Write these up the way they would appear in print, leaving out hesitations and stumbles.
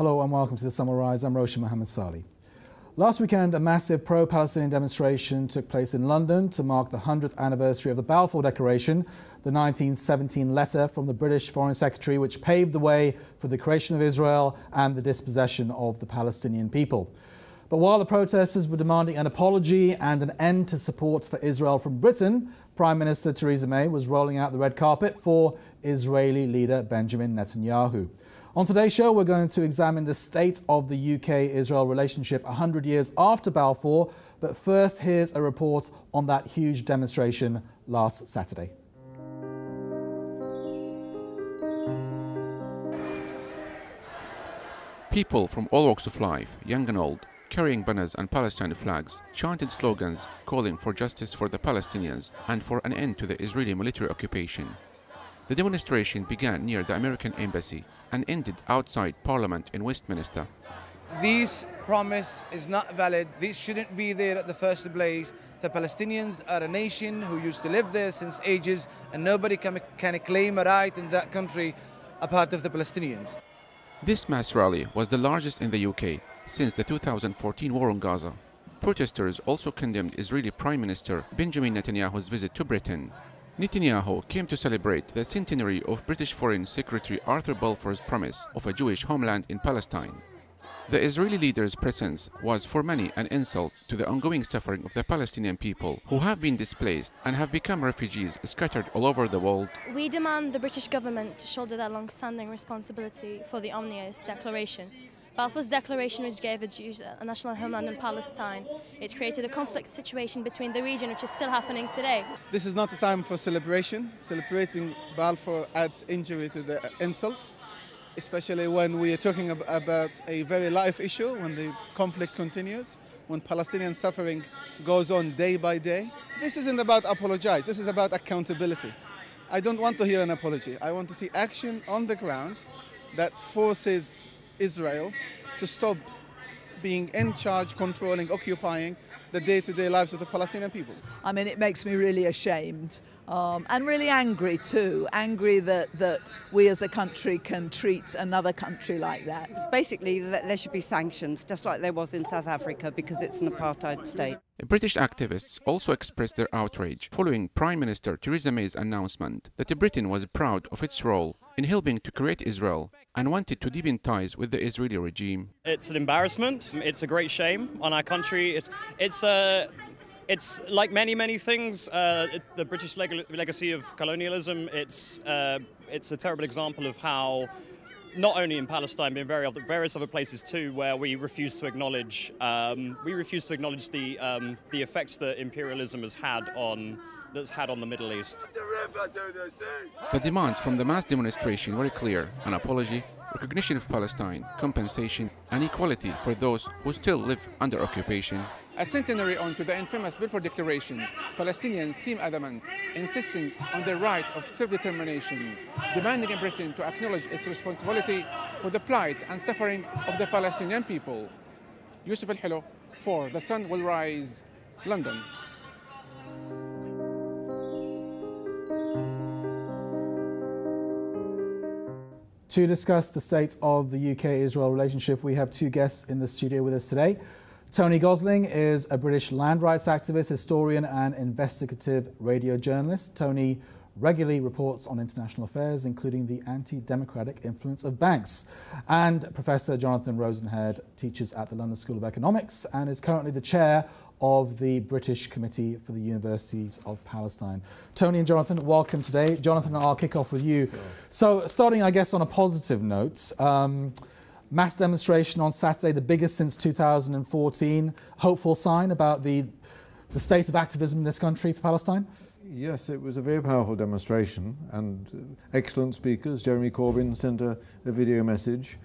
Hello and welcome to the Summer Rise. I'm Roshan Mohammed Salih. Last weekend, a massive pro-Palestinian demonstration took place in London to mark the 100th anniversary of the Balfour Declaration, the 1917 letter from the British Foreign Secretary which paved the way for the creation of Israel and the dispossession of the Palestinian people. But while the protesters were demanding an apology and an end to support for Israel from Britain, Prime Minister Theresa May was rolling out the red carpet for Israeli leader Benjamin Netanyahu. On today's show, we're going to examine the state of the UK-Israel relationship 100 years after Balfour. But first, here's a report on that huge demonstration last Saturday. People from all walks of life, young and old, carrying banners and Palestine flags, chanted slogans calling for justice for the Palestinians and for an end to the Israeli military occupation. The demonstration began near the American embassy and ended outside Parliament in Westminster. This promise is not valid. This shouldn't be there at the first place. The Palestinians are a nation who used to live there since ages, and nobody can claim a right in that country apart of the Palestinians. This mass rally was the largest in the UK since the 2014 war on Gaza. Protesters also condemned Israeli Prime Minister Benjamin Netanyahu's visit to Britain. Netanyahu came to celebrate the centenary of British Foreign Secretary Arthur Balfour's promise of a Jewish homeland in Palestine. The Israeli leader's presence was for many an insult to the ongoing suffering of the Palestinian people who have been displaced and have become refugees scattered all over the world. We demand the British government to shoulder their long-standing responsibility for the ominous declaration. Balfour's declaration, which gave the Jews a national homeland in Palestine, it created a conflict situation between the region, which is still happening today. This is not a time for celebration. Celebrating Balfour adds injury to the insult, especially when we are talking about a very live issue, when the conflict continues, when Palestinian suffering goes on day by day. This isn't about apologize, this is about accountability. I don't want to hear an apology. I want to see action on the ground that forces Israel to stop being in charge, controlling, occupying the day-to-day lives of the Palestinian people. I mean, it makes me really ashamed and really angry too. Angry that we as a country can treat another country like that. Basically, there should be sanctions, just like there was in South Africa, because it's an apartheid state. British activists also expressed their outrage following Prime Minister Theresa May's announcement that Britain was proud of its role in helping to create Israel and wanted to deepen ties with the Israeli regime. It's an embarrassment. It's a great shame on our country. It's like many things. The British legacy of colonialism. It's a terrible example of how, not only in Palestine, but in various other places too, where we refuse to acknowledge the effects that imperialism has had on the Middle East. The demands from the mass demonstration were clear: an apology, recognition of Palestine, compensation, and equality for those who still live under occupation. A centenary onto the infamous Balfour Declaration, Palestinians seem adamant, insisting on their right of self-determination, demanding in Britain to acknowledge its responsibility for the plight and suffering of the Palestinian people. Yusuf Al-Hilo for The Sun Will Rise, London. To discuss the state of the UK-Israel relationship, we have two guests in the studio with us today. Tony Gosling is a British land rights activist, historian and investigative radio journalist. Tony regularly reports on international affairs, including the anti-democratic influence of banks. And Professor Jonathan Rosenhead teaches at the London School of Economics and is currently the chair of the British Committee for the Universities of Palestine. Tony and Jonathan, welcome today. Jonathan, I'll kick off with you. Sure. So starting, I guess, on a positive note, mass demonstration on Saturday, the biggest since 2014. Hopeful sign about the state of activism in this country for Palestine? Yes, it was a very powerful demonstration and excellent speakers. Jeremy Corbyn sent a video message.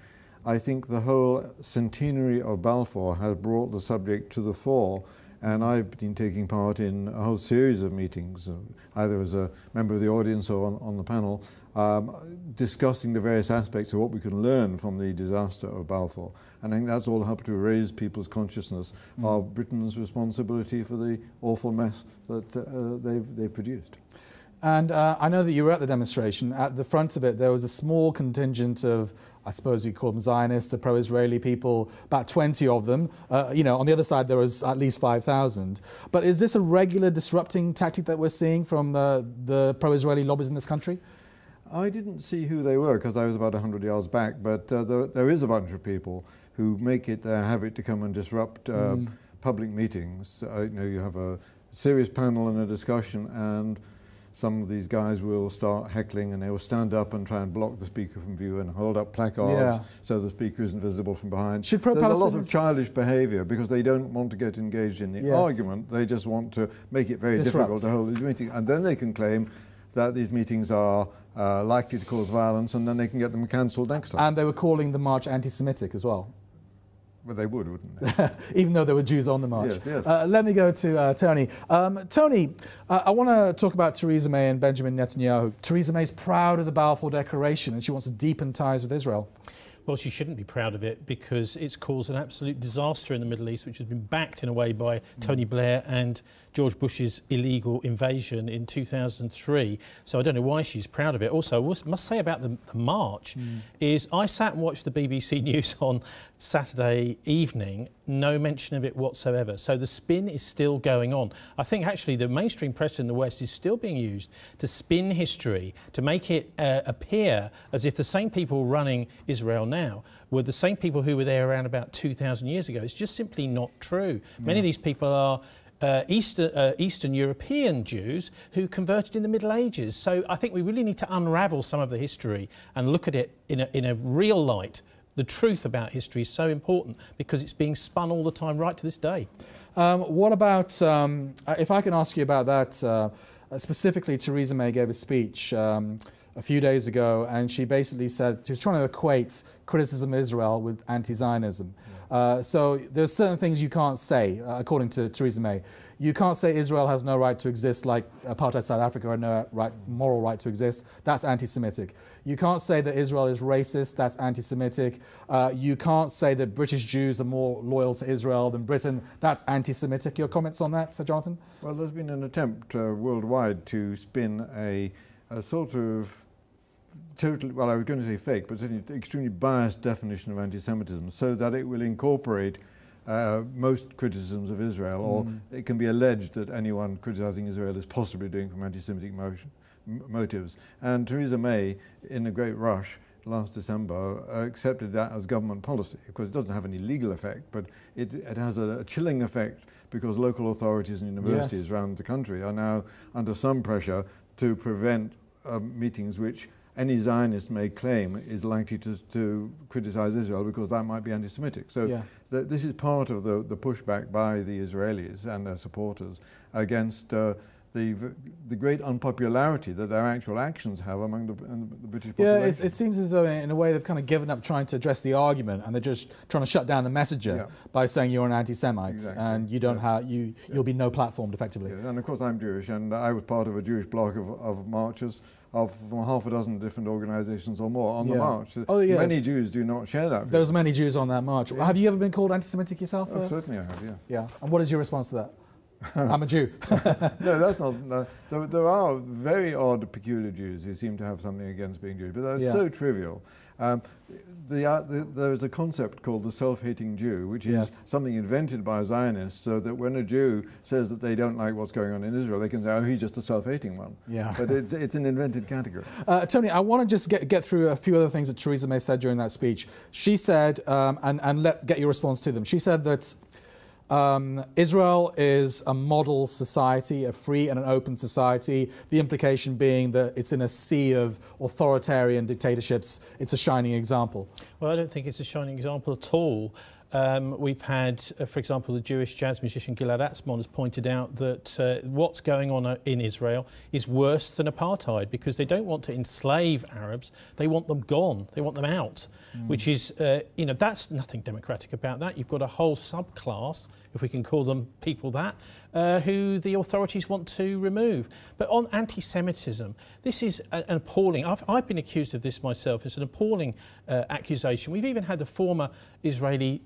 I think the whole centenary of Balfour has brought the subject to the fore, and I've been taking part in a whole series of meetings, either as a member of the audience or on the panel, discussing the various aspects of what we can learn from the disaster of Balfour. And I think that's all helped to raise people's consciousness of Britain's responsibility for the awful mess that they've produced. And I know that you were at the demonstration. At the front of it, there was a small contingent of I suppose you call them Zionists, the pro-Israeli people, about 20 of them. You know, on the other side, there was at least 5,000. But is this a regular disrupting tactic that we're seeing from the pro-Israeli lobbies in this country? I didn't see who they were because I was about 100 yards back, but there is a bunch of people who make it their habit to come and disrupt public meetings. You know, you have a serious panel and a discussion, and some of these guys will start heckling, and they will stand up and try and block the speaker from view and hold up placards so the speaker isn't visible from behind. There's a lot of childish behaviour because they don't want to get engaged in the argument. They just want to make it very difficult to hold these meetings. And then they can claim that these meetings are likely to cause violence, and then they can get them cancelled next time. And they were calling the march anti-Semitic as well. Well, they would, wouldn't they? Even though there were Jews on the march. Yes, yes. Let me go to Tony. Tony, I want to talk about Theresa May and Benjamin Netanyahu. Theresa May's proud of the Balfour Declaration and she wants to deepen ties with Israel. Well, she shouldn't be proud of it because it's caused an absolute disaster in the Middle East, which has been backed in a way by Tony Blair and George Bush's illegal invasion in 2003. So I don't know why she's proud of it. Also, I must say about the march is I sat and watched the BBC News on Saturday evening, no mention of it whatsoever. So the spin is still going on. I think actually the mainstream press in the West is still being used to spin history, to make it appear as if the same people running Israel now were the same people who were there around about 2,000 years ago. It's just simply not true. Many of these people are Eastern European Jews who converted in the Middle Ages. So I think we really need to unravel some of the history and look at it in a real light. The truth about history is so important because it's being spun all the time right to this day. What about, if I can ask you about that, specifically Theresa May gave a speech a few days ago, and she basically said she was trying to equate criticism of Israel with anti-Zionism. So there's certain things you can't say, according to Theresa May. You can't say Israel has no right to exist like apartheid South Africa had no moral right to exist. That's anti-Semitic. You can't say that Israel is racist. That's anti-Semitic. You can't say that British Jews are more loyal to Israel than Britain. That's anti-Semitic. Your comments on that, Sir Jonathan? Well, there's been an attempt worldwide to spin a sort of totally, well, I was going to say fake, but certainly extremely biased definition of anti-Semitism so that it will incorporate most criticisms of Israel, or it can be alleged that anyone criticizing Israel is possibly doing from anti-Semitic motives. And Theresa May, in a great rush last December, accepted that as government policy. Of course, it doesn't have any legal effect, but it has a chilling effect because local authorities and universities around the country are now under some pressure to prevent meetings which any Zionist may claim is likely to criticize Israel because that might be anti-Semitic. So this is part of the pushback by the Israelis and their supporters against the great unpopularity that their actual actions have among the British population. Yeah, it seems as though in a way they've kind of given up trying to address the argument, and they're just trying to shut down the messenger by saying you're an anti-Semite and you don't have you'll be no platformed effectively. Yeah, and of course I'm Jewish, and I was part of a Jewish bloc of marchers of half a dozen different organisations or more on the march. Many Jews do not share that view. There was many Jews on that march. Have you ever been called anti-Semitic yourself? Certainly I have, yes. Yeah. And what is your response to that? I'm a Jew. No, that's not. No. There are very odd, peculiar Jews who seem to have something against being Jewish, but that's so trivial. There is a concept called the self-hating Jew, which is something invented by Zionists, so that when a Jew says that they don't like what's going on in Israel, they can say, oh, he's just a self-hating one. Yeah. But it's an invented category. Tony, I want to just get through a few other things that Theresa May said during that speech. She said, get your response to them. She said that Israel is a model society, a free and an open society, the implication being that it's in a sea of authoritarian dictatorships. It's a shining example. Well, I don't think it's a shining example at all. We've had, for example, the Jewish jazz musician Gilad Atzmon has pointed out that what's going on in Israel is worse than apartheid because they don't want to enslave Arabs, they want them gone, they want them out, which is, that's nothing democratic about that. You've got a whole subclass, if we can call them people that, who the authorities want to remove. But on anti-Semitism, this is an appalling, I've been accused of this myself, it's an appalling accusation. We've even had the former Israeli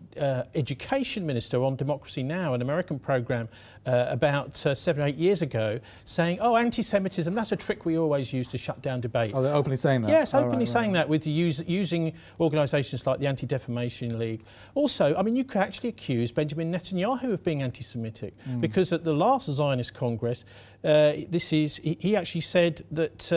education minister on Democracy Now!, an American programme about 7 or 8 years ago, saying, oh, anti-Semitism, that's a trick we always use to shut down debate. Oh, they're openly saying that? Yes, openly saying that, with using organisations like the Anti-Defamation League. Also, I mean, you could actually accuse Benjamin Netanyahu of being anti-Semitic, because at the last Zionist Congress, he actually said that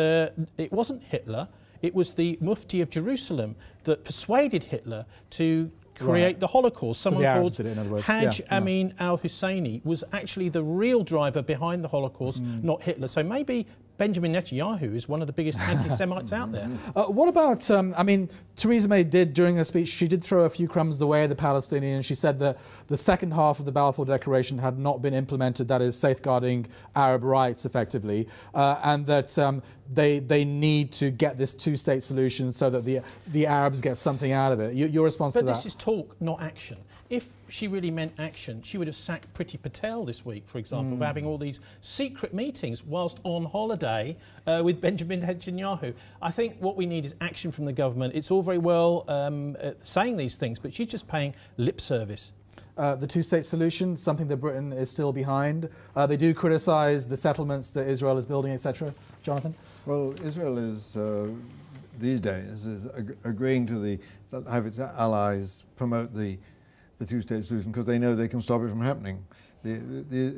it wasn't Hitler, it was the Mufti of Jerusalem that persuaded Hitler to create the Holocaust. Someone called Hajj Amin al-Husseini was actually the real driver behind the Holocaust, not Hitler. So maybe Benjamin Netanyahu is one of the biggest anti-Semites out there. What about, I mean, Theresa May did, during her speech, she did throw a few crumbs the way of the Palestinians. She said that the second half of the Balfour Declaration had not been implemented, that is, safeguarding Arab rights, effectively, and that they need to get this two-state solution so that the Arabs get something out of it. Your response to that? But this is talk, not action. If she really meant action, she would have sacked Priti Patel this week, for example, for having all these secret meetings whilst on holiday with Benjamin Netanyahu. I think what we need is action from the government. It's all very well saying these things, but she's just paying lip service. The two-state solution, something that Britain is still behind. They do criticise the settlements that Israel is building, etc. Jonathan? Well, Israel is, these days, is agreeing to have its allies promote the two-state solution because they know they can stop it from happening. The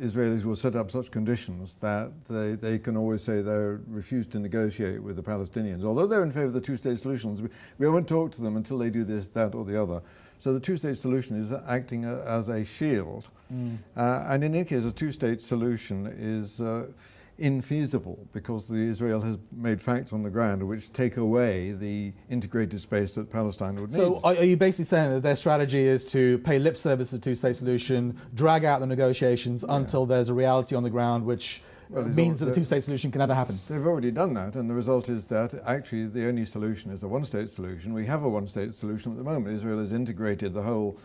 Israelis will set up such conditions that they can always say they refuse to negotiate with the Palestinians. Although they're in favour of the two-state solutions, we won't talk to them until they do this, that or the other. So the two-state solution is acting as a shield. And in any case, a two-state solution is infeasible because Israel has made facts on the ground which take away the integrated space that Palestine would need. So are you basically saying that their strategy is to pay lip service to the two-state solution, drag out the negotiations until there's a reality on the ground which means that the two-state solution can never happen? They've already done that, and the result is that actually the only solution is a one-state solution. We have a one-state solution at the moment. Israel has integrated the whole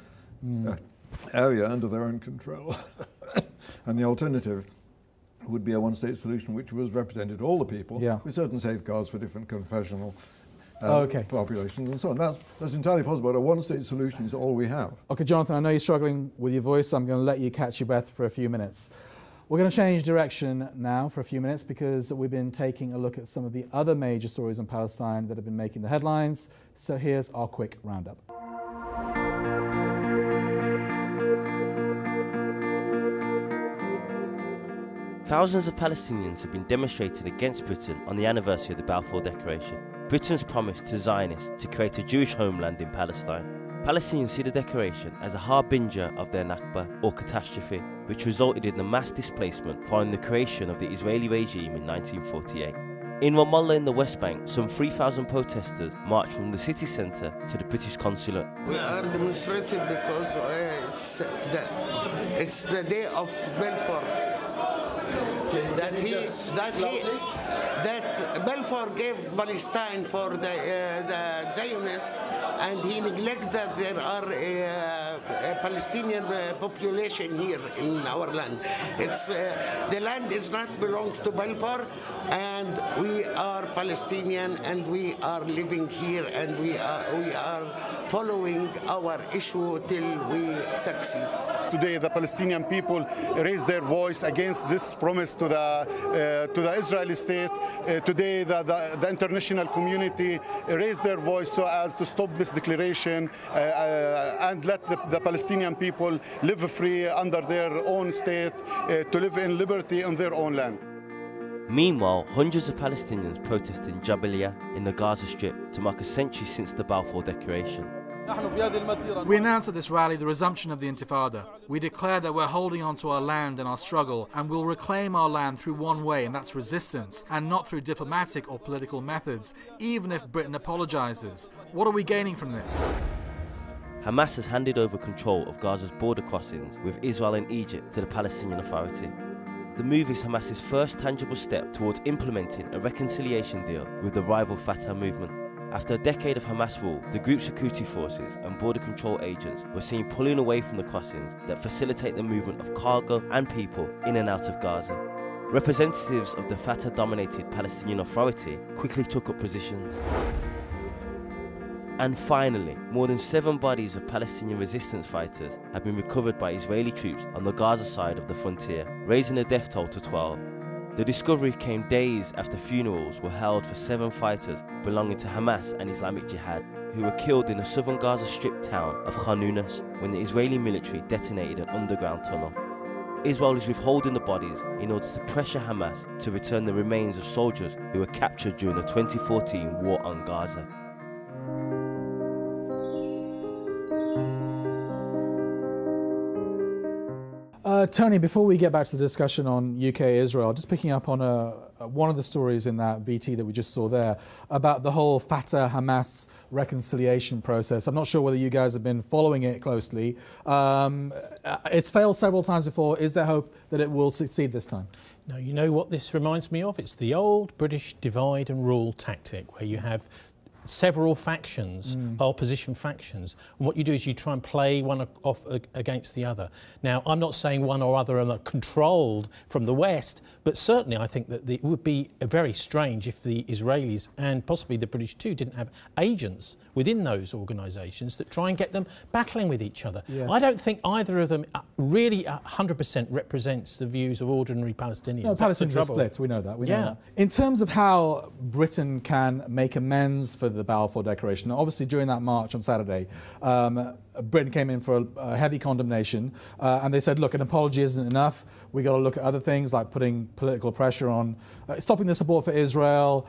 area under their own control. And the alternative would be a one-state solution which was represented all the people with certain safeguards for different confessional populations and so on. That's entirely possible, but a one-state solution is all we have. Okay, Jonathan, I know you're struggling with your voice, so I'm going to let you catch your breath for a few minutes. We're going to change direction now for a few minutes because we've been taking a look at some of the other major stories on Palestine that have been making the headlines. So here's our quick roundup. Thousands of Palestinians have been demonstrating against Britain on the anniversary of the Balfour Declaration. Britain's promise to Zionists to create a Jewish homeland in Palestine. Palestinians see the declaration as a harbinger of their Nakba, or catastrophe, which resulted in the mass displacement following the creation of the Israeli regime in 1948. In Ramallah in the West Bank, some 3,000 protesters marched from the city centre to the British consulate. We are demonstrating because it's the day of Balfour. That Balfour gave Palestine for the Zionists, and he neglected that there are a Palestinian population here in our land. The land is not belongs to Balfour, and we are Palestinian, and we are living here, and we are following our issue till we succeed. Today, the Palestinian people raise their voice against this promise to the Israeli state. Today, the international community raised their voice so as to stop this declaration and let the Palestinian people live free under their own state, to live in liberty on their own land. Meanwhile, hundreds of Palestinians protest in Jabaliyah in the Gaza Strip to mark a century since the Balfour Declaration. We announced at this rally the resumption of the Intifada. We declare that we're holding on to our land and our struggle, and we'll reclaim our land through one way, and that's resistance, and not through diplomatic or political methods, even if Britain apologises. What are we gaining from this? Hamas has handed over control of Gaza's border crossings with Israel and Egypt to the Palestinian Authority. The move is Hamas's first tangible step towards implementing a reconciliation deal with the rival Fatah movement. After a decade of Hamas rule, the group's security forces and border control agents were seen pulling away from the crossings that facilitate the movement of cargo and people in and out of Gaza. Representatives of the Fatah-dominated Palestinian Authority quickly took up positions. And finally, more than 7 bodies of Palestinian resistance fighters have been recovered by Israeli troops on the Gaza side of the frontier, raising the death toll to 12. The discovery came days after funerals were held for 7 fighters belonging to Hamas and Islamic Jihad, who were killed in the southern Gaza Strip town of Khan Younis when the Israeli military detonated an underground tunnel. Israel is withholding the bodies in order to pressure Hamas to return the remains of soldiers who were captured during the 2014 war on Gaza. Tony, before we get back to the discussion on UK-Israel, just picking up on one of the stories in that VT that we just saw there about the whole Fatah-Hamas reconciliation process. I'm not sure whether you guys have been following it closely. It's failed several times before. Is there hope that it will succeed this time? No, you know what this reminds me of? It's the old British divide and rule tactic where you have several factions, opposition factions, and what you do is you try and play one off against the other. Now, I'm not saying one or other are controlled from the West, but certainly I think that it would be very strange if the Israelis and possibly the British too didn't have agents within those organisations that try and get them battling with each other. Yes. I don't think either of them really 100% represents the views of ordinary Palestinians. No, Palestinians are split, we know that. We know that. In terms of how Britain can make amends for the Balfour Declaration, obviously during that march on Saturday, Britain came in for a heavy condemnation and they said, look, an apology isn't enough. We got to look at other things like putting political pressure on, stopping the support for Israel,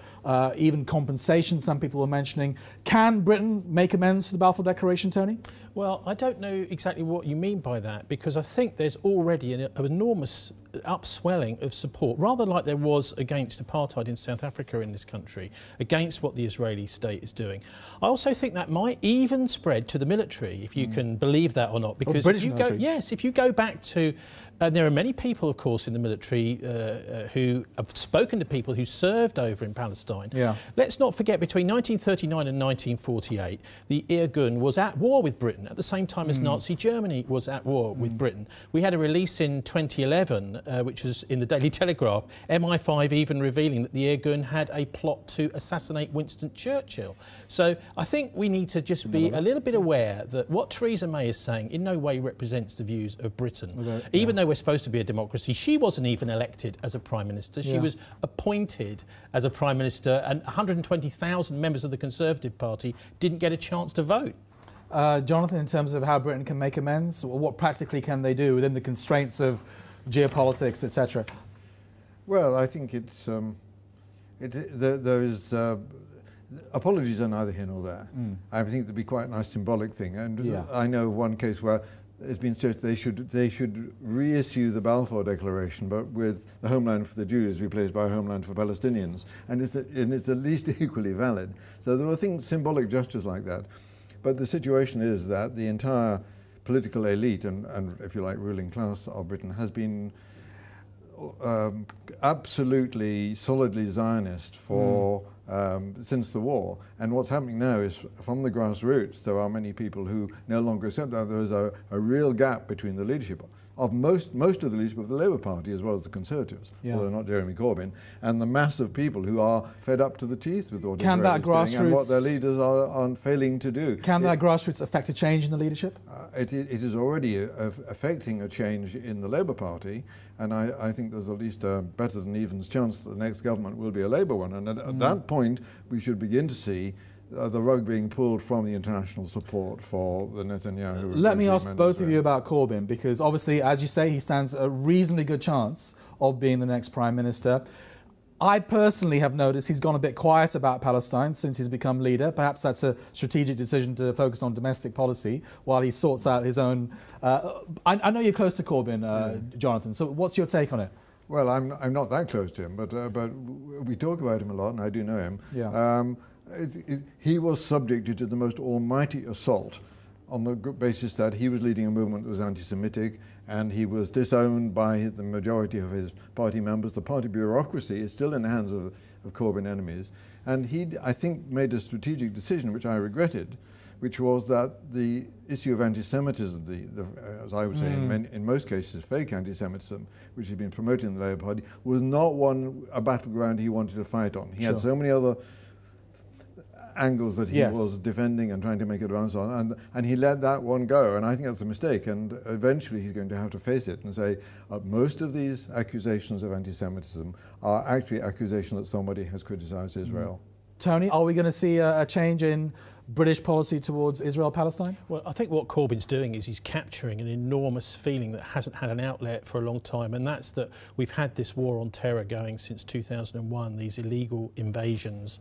even compensation some people were mentioning. Can Britain make amends for the Balfour Declaration, Tony? Well, I don't know exactly what you mean by that, because I think there's already an enormous upswelling of support, rather like there was against apartheid in South Africa in this country, against what the Israeli state is doing. I also think that might even spread to the military, if you can believe that or not, because if you go, if you go back to, and there are many people, of course, in the military who have spoken to people who served over in Palestine. Yeah. Let's not forget, between 1939 and 1948, the Irgun was at war with Britain at the same time as Nazi Germany was at war with Britain. We had a release in 2011, which was in the Daily Telegraph, MI5 even revealing that the Irgun had a plot to assassinate Winston Churchill. So I think we need to just be a little bit aware that what Theresa May is saying in no way represents the views of Britain. Even though we're supposed to be a democracy, she wasn't even elected as a Prime Minister. She was appointed as a Prime Minister, and 120,000 members of the Conservative Party didn't get a chance to vote. Jonathan, in terms of how Britain can make amends, what practically can they do within the constraints of geopolitics, etc.? Well, I think it's there is apologies are neither here nor there. I think it'd be quite a nice symbolic thing, and I know one case where it's been said they should reissue the Balfour Declaration, but with the homeland for the Jews replaced by a homeland for Palestinians, and it's at least equally valid. So there are things, symbolic gestures like that. But the situation is that the entire political elite and if you like, ruling class of Britain has been absolutely solidly Zionist for since the war. And what's happening now is, from the grassroots, there are many people who no longer accept that. There is a real gap between the leadership of most of the leadership of the Labour Party as well as the Conservatives, although not Jeremy Corbyn, and the mass of people who are fed up to the teeth with what Israel is doing and what their leaders are failing to do. Can that grassroots affect a change in the leadership? It is already affecting a change in the Labour Party, and I think there's at least a better than evens chance that the next government will be a Labour one, and at that point we should begin to see the rug being pulled from the international support for the Netanyahu regime. Let me ask both of you about Corbyn, because obviously, as you say, he stands a reasonably good chance of being the next Prime Minister. I personally have noticed he's gone a bit quiet about Palestine since he's become leader. Perhaps that's a strategic decision to focus on domestic policy while he sorts out his own... I know you're close to Corbyn, Jonathan, so what's your take on it? Well, I'm not that close to him, but we talk about him a lot, and I do know him. He was subjected to the most almighty assault on the basis that he was leading a movement that was anti-Semitic, and he was disowned by the majority of his party members. The party bureaucracy is still in the hands of Corbyn enemies. And he, I think, made a strategic decision, which I regretted, which was that the issue of anti-Semitism, as I would say, in most cases, fake anti-Semitism, which had been promoted in the Labour Party, was not a battleground he wanted to fight on. He had so many other angles that he was defending and trying to make advance on, and he let that one go, and I think that's a mistake, and eventually he's going to have to face it and say most of these accusations of anti-Semitism are actually accusations that somebody has criticised Israel. Tony, are we going to see a change in British policy towards Israel-Palestine? Well, I think what Corbyn's doing is he's capturing an enormous feeling that hasn't had an outlet for a long time, and that's that we've had this war on terror going since 2001, these illegal invasions,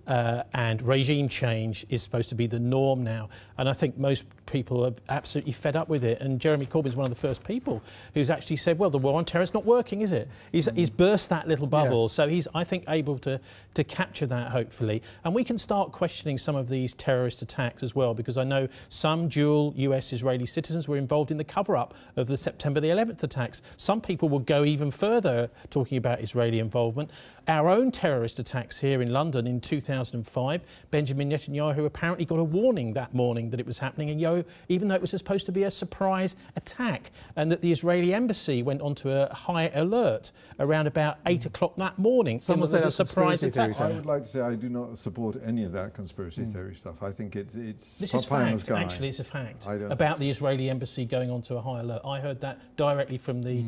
and regime change is supposed to be the norm now. And I think most people are absolutely fed up with it. And Jeremy Corbyn's one of the first people who's actually said, well, the war on terror is not working, is it? He's burst that little bubble. So he's, I think, able to capture that, hopefully. And we can start questioning some of these terrorist attacks as well, because I know some dual US-Israeli citizens were involved in the cover-up of the September the 11th attacks. Some people will go even further talking about Israeli involvement. Our own terrorist attacks here in London in 2005, Benjamin Netanyahu apparently got a warning that morning that it was happening, and even though it was supposed to be a surprise attack, and that the Israeli embassy went onto a high alert around about 8 o'clock that morning. Some would say that's a surprise attack. I would like to say I do not support any of that conspiracy theory stuff. I think it's this is fact. Actually, it's a fact about the Israeli embassy going onto a high alert. I heard that directly from the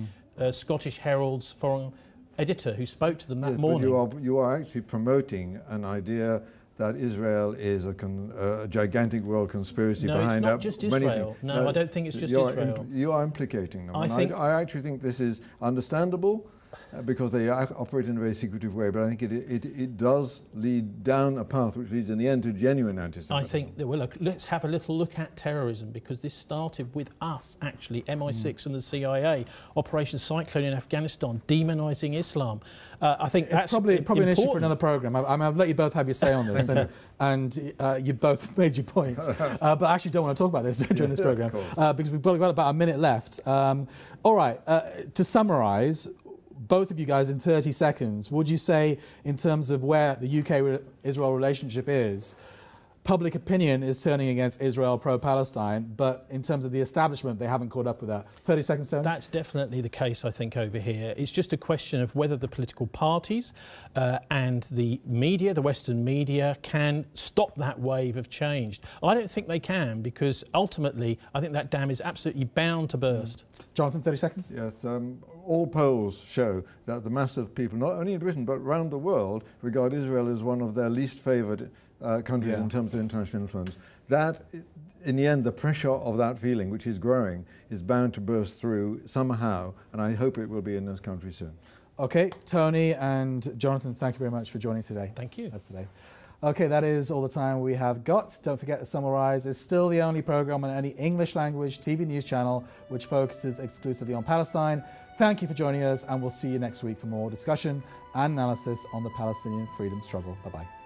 Scottish Herald's foreign editor who spoke to them that morning. But you are actually promoting an idea that Israel is a gigantic world conspiracy behind it's not just Israel. No, I don't think it's just Israel. You are implicating them. I actually think this is understandable because they operate in a very secretive way, but I think it does lead down a path which leads in the end to genuine anti-Semitism. I think that, well, look, let's have a little look at terrorism, because this started with us, actually, MI6 and the CIA, Operation Cyclone in Afghanistan, demonising Islam. I think it's that's probably an issue for another programme. I've let you both have your say on this, and you both made your points. But I actually don't want to talk about this during this programme because we've got about a minute left. All right, to summarise, both of you guys in 30 seconds, would you say, in terms of where the UK-Israel relationship is, public opinion is turning against Israel, pro-Palestine, but in terms of the establishment, they haven't caught up with that? 30 seconds, Tony? That's definitely the case, I think, over here. It's just a question of whether the political parties and the media, the Western media, can stop that wave of change. I don't think they can, because ultimately, I think that dam is absolutely bound to burst. Jonathan, 30 seconds? Yes. All polls show that the mass of people, not only in Britain but around the world, regard Israel as one of their least favoured countries in terms of international influence. That, in the end, the pressure of that feeling, which is growing, is bound to burst through somehow, and I hope it will be in this country soon. Okay, Tony and Jonathan, thank you very much for joining today. Thank you. That's today. Okay, that is all the time we have got. Don't forget that Summarise is still the only programme on any English language TV news channel which focuses exclusively on Palestine. Thank you for joining us, and we'll see you next week for more discussion and analysis on the Palestinian freedom struggle. Bye-bye.